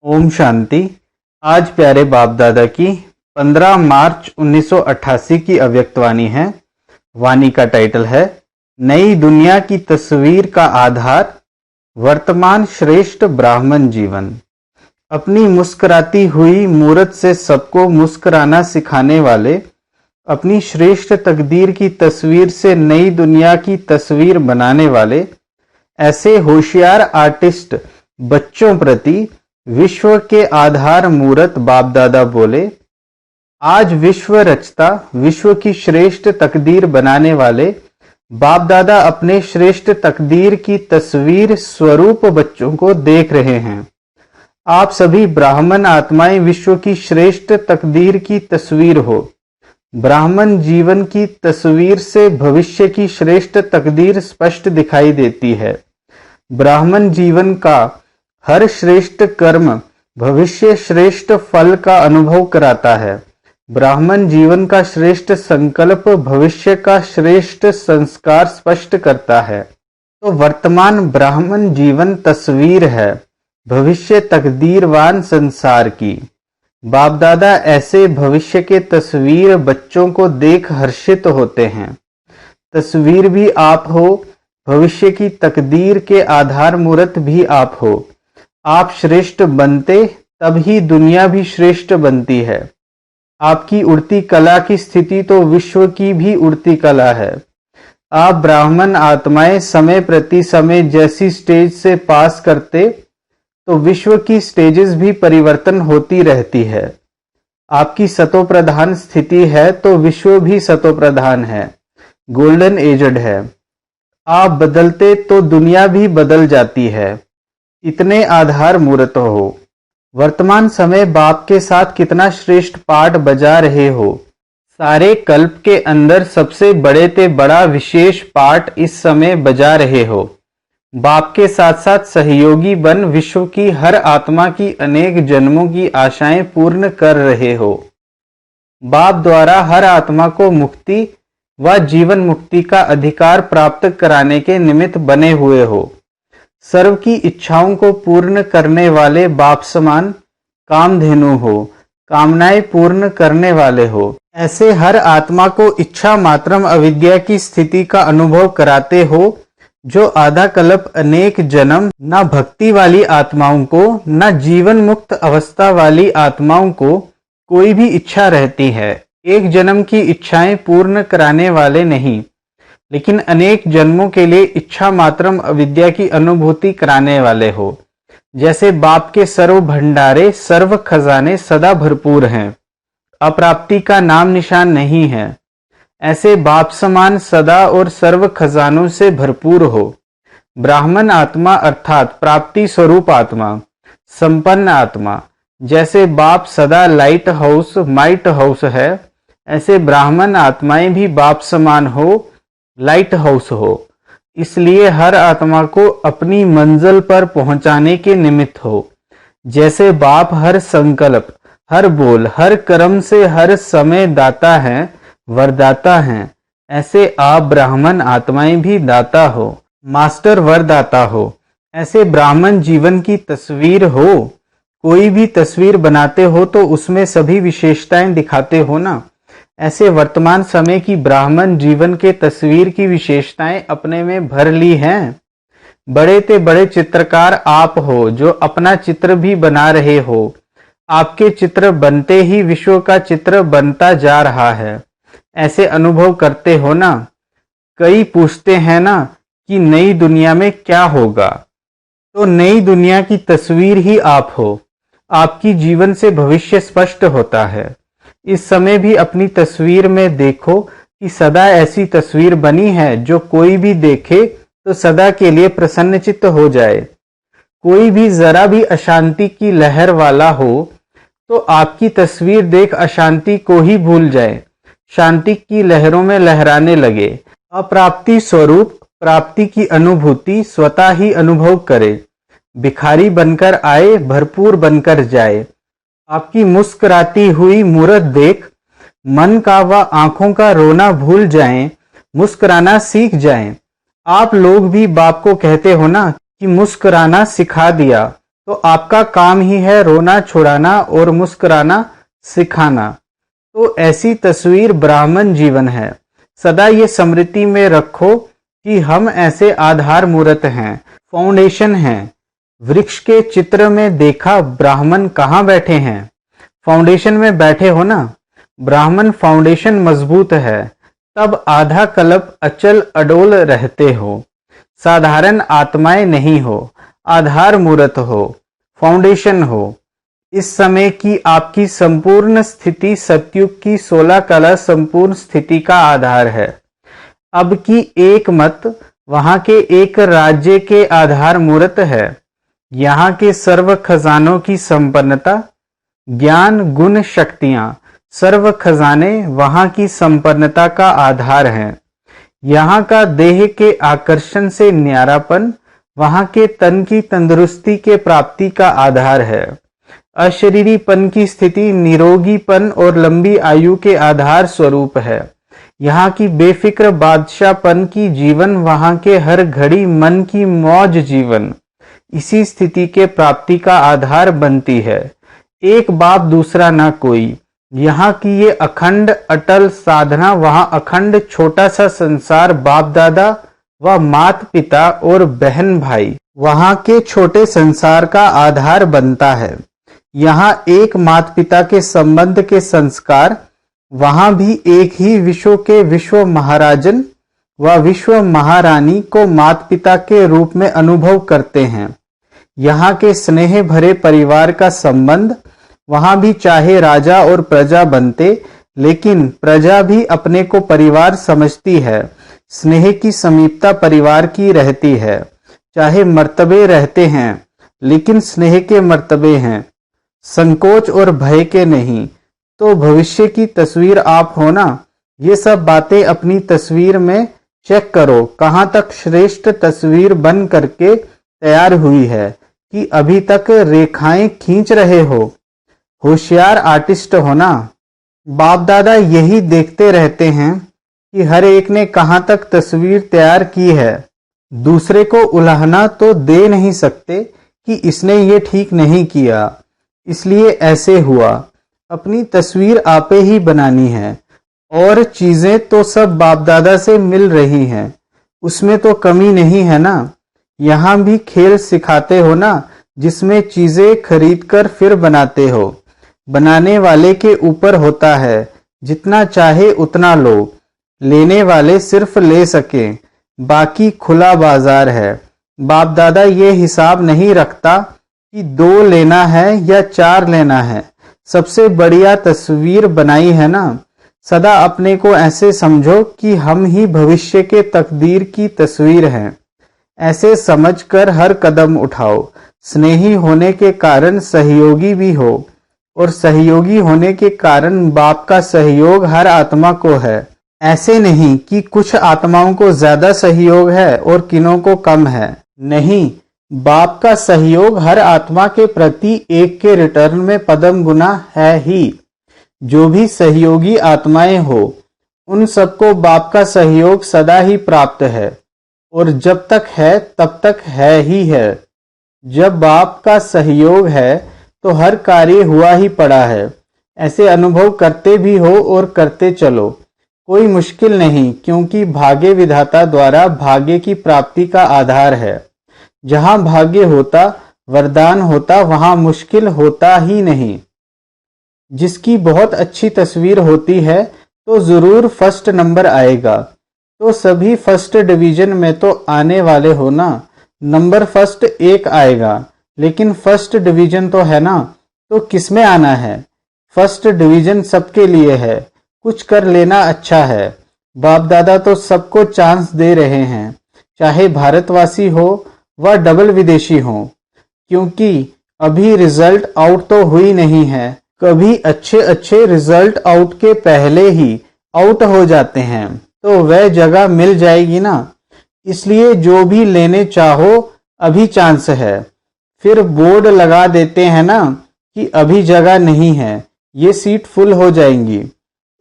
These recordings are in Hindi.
ओम शांति। आज प्यारे बाप दादा की 15 मार्च 1988 की अव्यक्तवाणी है। वाणी का टाइटल है नई दुनिया की तस्वीर का आधार वर्तमान श्रेष्ठ ब्राह्मण जीवन। अपनी मुस्कुराती हुई मूरत से सबको मुस्कुराना सिखाने वाले, अपनी श्रेष्ठ तकदीर की तस्वीर से नई दुनिया की तस्वीर बनाने वाले ऐसे होशियार आर्टिस्ट बच्चों प्रति विश्व के आधार मूरत बाप दादा बोले, आज विश्व रचता, विश्व की श्रेष्ठ तकदीर बनाने वाले बाप दादा अपने श्रेष्ठ तकदीर की तस्वीर स्वरूप बच्चों को देख रहे हैं। आप सभी ब्राह्मण आत्माएं विश्व की श्रेष्ठ तकदीर की तस्वीर हो। ब्राह्मण जीवन की तस्वीर से भविष्य की श्रेष्ठ तकदीर स्पष्ट दिखाई देती है। ब्राह्मण जीवन का हर श्रेष्ठ कर्म भविष्य श्रेष्ठ फल का अनुभव कराता है। ब्राह्मण जीवन का श्रेष्ठ संकल्प भविष्य का श्रेष्ठ संस्कार स्पष्ट करता है। तो वर्तमान ब्राह्मण जीवन तस्वीर है भविष्य तकदीरवान संसार की। बाप दादा ऐसे भविष्य के तस्वीर बच्चों को देख हर्षित होते हैं। तस्वीर भी आप हो, भविष्य की तकदीर के आधार मूरत भी आप हो। आप श्रेष्ठ बनते तब ही दुनिया भी श्रेष्ठ बनती है। आपकी उड़ती कला की स्थिति तो विश्व की भी उड़ती कला है। आप ब्राह्मण आत्माएं समय प्रति समय जैसी स्टेज से पास करते तो विश्व की स्टेजेस भी परिवर्तन होती रहती है। आपकी सतो प्रधान स्थिति है तो विश्व भी सतो प्रधान है, गोल्डन एजड है। आप बदलते तो दुनिया भी बदल जाती है। इतने आधार मूर्त हो। वर्तमान समय बाप के साथ कितना श्रेष्ठ पाठ बजा रहे हो। सारे कल्प के अंदर सबसे बड़े ते बड़ा विशेष पाठ इस समय बजा रहे हो। बाप के साथ साथ सहयोगी बन विश्व की हर आत्मा की अनेक जन्मों की आशाएं पूर्ण कर रहे हो। बाप द्वारा हर आत्मा को मुक्ति व जीवन मुक्ति का अधिकार प्राप्त कराने के निमित्त बने हुए हो। सर्व की इच्छाओं को पूर्ण करने वाले बाप समान कामधेनु हो, कामनाएं पूर्ण करने वाले हो। ऐसे हर आत्मा को इच्छा मात्रम अविद्या की स्थिति का अनुभव कराते हो, जो आधा कल्प अनेक जन्म न भक्ति वाली आत्माओं को न जीवन मुक्त अवस्था वाली आत्माओं को कोई भी इच्छा रहती है। एक जन्म की इच्छाएं पूर्ण कराने वाले नहीं, लेकिन अनेक जन्मों के लिए इच्छा मात्रम अविद्या की अनुभूति कराने वाले हो। जैसे बाप के सर्व भंडारे सर्व खजाने सदा भरपूर हैं, अप्राप्ति का नाम निशान नहीं है। ऐसे बाप समान सदा और सर्व खजानों से भरपूर हो। ब्राह्मण आत्मा अर्थात प्राप्ति स्वरूप आत्मा, संपन्न आत्मा। जैसे बाप सदा लाइट हाउस माइट हाउस है, ऐसे ब्राह्मण आत्माएं भी बाप समान हो, लाइट हाउस हो। इसलिए हर आत्मा को अपनी मंजिल पर पहुंचाने के निमित्त हो। जैसे बाप हर संकल्प, हर बोल, हर कर्म से हर समय दाता हैं, वरदाता हैं, ऐसे आप ब्राह्मण आत्माएं भी दाता हो, मास्टर वरदाता हो। ऐसे ब्राह्मण जीवन की तस्वीर हो। कोई भी तस्वीर बनाते हो तो उसमें सभी विशेषताएं दिखाते हो ना। ऐसे वर्तमान समय की ब्राह्मण जीवन के तस्वीर की विशेषताएं अपने में भर ली हैं। बड़े ते बड़े चित्रकार आप हो, जो अपना चित्र भी बना रहे हो। आपके चित्र बनते ही विश्व का चित्र बनता जा रहा है। ऐसे अनुभव करते हो ना। कई पूछते हैं ना कि नई दुनिया में क्या होगा, तो नई दुनिया की तस्वीर ही आप हो। आपकी जीवन से भविष्य स्पष्ट होता है। इस समय भी अपनी तस्वीर में देखो कि सदा ऐसी तस्वीर बनी है जो कोई भी देखे तो सदा के लिए प्रसन्नचित्त हो जाए। कोई भी जरा भी अशांति की लहर वाला हो तो आपकी तस्वीर देख अशांति को ही भूल जाए, शांति की लहरों में लहराने लगे। अप्राप्ति स्वरूप प्राप्ति की अनुभूति स्वतः ही अनुभव करे। भिखारी बनकर आए, भरपूर बनकर जाए। आपकी मुस्कुराती हुई मूरत देख मन का व आंखों का रोना भूल जाएं, मुस्कुराना सीख जाएं। आप लोग भी बाप को कहते हो ना कि मुस्कुराना सिखा दिया, तो आपका काम ही है रोना छुड़ाना और मुस्कुराना सिखाना। तो ऐसी तस्वीर ब्राह्मण जीवन है। सदा ये स्मृति में रखो कि हम ऐसे आधार मूर्त हैं, फाउंडेशन हैं। वृक्ष के चित्र में देखा ब्राह्मण कहाँ बैठे हैं? फाउंडेशन में बैठे हो ना। ब्राह्मण फाउंडेशन मजबूत है, तब आधा कल्प अचल अडोल रहते हो। साधारण आत्माएं नहीं हो, आधार मूर्त हो, फाउंडेशन हो। इस समय की आपकी संपूर्ण स्थिति सतयुग की 16 कला संपूर्ण स्थिति का आधार है। अब की एक मत वहां के एक राज्य के आधार मूर्त है। यहाँ के सर्व खजानों की संपन्नता, ज्ञान गुण शक्तियां, सर्व खजाने वहां की संपन्नता का आधार हैं। यहाँ का देह के आकर्षण से न्यारापन वहां के तन की तंदुरुस्ती के प्राप्ति का आधार है। अशरीरीपन की स्थिति निरोगीपन और लंबी आयु के आधार स्वरूप है। यहाँ की बेफिक्र बादशाहपन की जीवन वहां के हर घड़ी मन की मौज जीवन इसी स्थिति के प्राप्ति का आधार बनती है। एक बाप दूसरा ना कोई। यहाँ की ये अखंड अटल साधना वहां अखंड छोटा सा संसार बाप दादा व मात पिता और बहन भाई वहां के छोटे संसार का आधार बनता है। यहाँ एक मात पिता के संबंध के संस्कार वहां भी एक ही विश्व के विश्व महाराजन व विश्व महारानी को मात पिता के रूप में अनुभव करते हैं। यहाँ के स्नेह भरे परिवार का संबंध वहां भी चाहे राजा और प्रजा बनते, लेकिन प्रजा भी अपने को परिवार समझती है। स्नेह की समीपता परिवार की रहती है। चाहे मर्तबे रहते हैं, लेकिन स्नेह के मर्तबे हैं, संकोच और भय के नहीं। तो भविष्य की तस्वीर आप हो ना। ये सब बातें अपनी तस्वीर में चेक करो कहाँ तक श्रेष्ठ तस्वीर बन करके तैयार हुई है कि अभी तक रेखाएं खींच रहे हो। होशियार आर्टिस्ट हो ना। बाप दादा यही देखते रहते हैं कि हर एक ने कहाँ तक तस्वीर तैयार की है। दूसरे को उलाहना तो दे नहीं सकते कि इसने ये ठीक नहीं किया, इसलिए ऐसे हुआ। अपनी तस्वीर आपे ही बनानी है। और चीजें तो सब बाप दादा से मिल रही हैं, उसमें तो कमी नहीं है ना। यहाँ भी खेल सिखाते हो ना, जिसमें चीजें खरीद कर फिर बनाते हो। बनाने वाले के ऊपर होता है, जितना चाहे उतना लो, लेने वाले सिर्फ ले सके, बाकी खुला बाजार है। बाप दादा ये हिसाब नहीं रखता कि 2 लेना है या 4 लेना है। सबसे बढ़िया तस्वीर बनाई है ना। सदा अपने को ऐसे समझो कि हम ही भविष्य के तकदीर की तस्वीर हैं। ऐसे समझकर हर कदम उठाओ। स्नेही होने के कारण सहयोगी भी हो, और सहयोगी होने के कारण बाप का सहयोग हर आत्मा को है। ऐसे नहीं कि कुछ आत्माओं को ज्यादा सहयोग है और किन्हों को कम है। नहीं, बाप का सहयोग हर आत्मा के प्रति एक के रिटर्न में पदम गुना है ही। जो भी सहयोगी आत्माएं हो, उन सबको बाप का सहयोग सदा ही प्राप्त है, और जब तक है तब तक है ही है। जब बाप का सहयोग है तो हर कार्य हुआ ही पड़ा है। ऐसे अनुभव करते भी हो और करते चलो। कोई मुश्किल नहीं, क्योंकि भाग्य विधाता द्वारा भाग्य की प्राप्ति का आधार है। जहां भाग्य होता, वरदान होता, वहां मुश्किल होता ही नहीं। जिसकी बहुत अच्छी तस्वीर होती है तो जरूर फर्स्ट नंबर आएगा। तो सभी फर्स्ट डिवीजन में तो आने वाले हो ना। नंबर फर्स्ट एक आएगा, लेकिन फर्स्ट डिवीजन तो है ना। तो किसमें आना है? फर्स्ट डिवीजन सबके लिए है। कुछ कर लेना अच्छा है। बाप दादा तो सबको चांस दे रहे हैं, चाहे भारतवासी हो व डबल विदेशी हो, क्योंकि अभी रिजल्ट आउट तो हुई नहीं है। कभी अच्छे अच्छे रिजल्ट आउट के पहले ही आउट हो जाते हैं, तो वह जगह मिल जाएगी ना। इसलिए जो भी लेने चाहो अभी चांस है। फिर बोर्ड लगा देते हैं ना कि अभी जगह नहीं है, ये सीट फुल हो जाएंगी।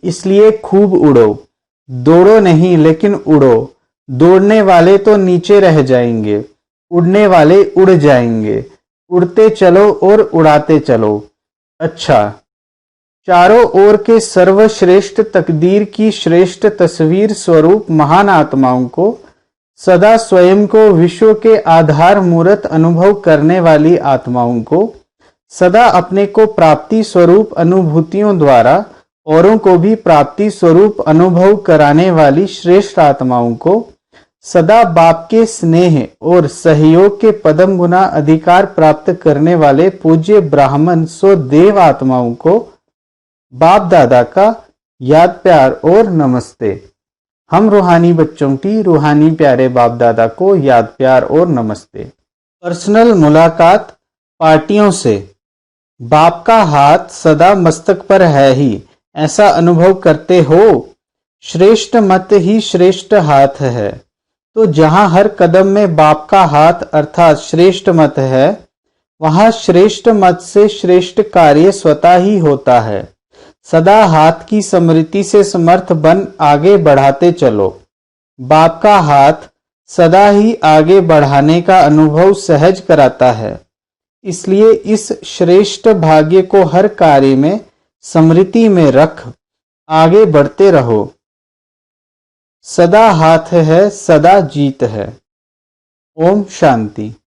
इसलिए खूब उड़ो। दौड़ो नहीं, लेकिन उड़ो। दौड़ने वाले तो नीचे रह जाएंगे, उड़ने वाले उड़ जाएंगे। उड़ते चलो और उड़ाते चलो। अच्छा, चारों ओर के सर्वश्रेष्ठ तकदीर की श्रेष्ठ तस्वीर स्वरूप महान आत्माओं को, सदा स्वयं को विश्व के आधार मूर्त अनुभव करने वाली आत्माओं को, सदा अपने को प्राप्ति स्वरूप अनुभूतियों द्वारा औरों को भी प्राप्ति स्वरूप अनुभव कराने वाली श्रेष्ठ आत्माओं को, सदा बाप के स्नेह और सहयोग के पदम गुना अधिकार प्राप्त करने वाले पूज्य ब्राह्मण सो देव आत्माओं को बाप दादा का याद प्यार और नमस्ते। हम रूहानी बच्चों की रूहानी प्यारे बाप दादा को याद प्यार और नमस्ते। पर्सनल मुलाकात पार्टियों से। बाप का हाथ सदा मस्तक पर है ही, ऐसा अनुभव करते हो? श्रेष्ठ मत ही श्रेष्ठ हाथ है। तो जहां हर कदम में बाप का हाथ अर्थात श्रेष्ठ मत है, वहां श्रेष्ठ मत से श्रेष्ठ कार्य स्वतः ही होता है। सदा हाथ की स्मृति से समर्थ बन आगे बढ़ाते चलो। बाप का हाथ सदा ही आगे बढ़ाने का अनुभव सहज कराता है। इसलिए इस श्रेष्ठ भाग्य को हर कार्य में स्मृति में रख आगे बढ़ते रहो। सदा हाथ है, सदा जीत है। ओम शांति।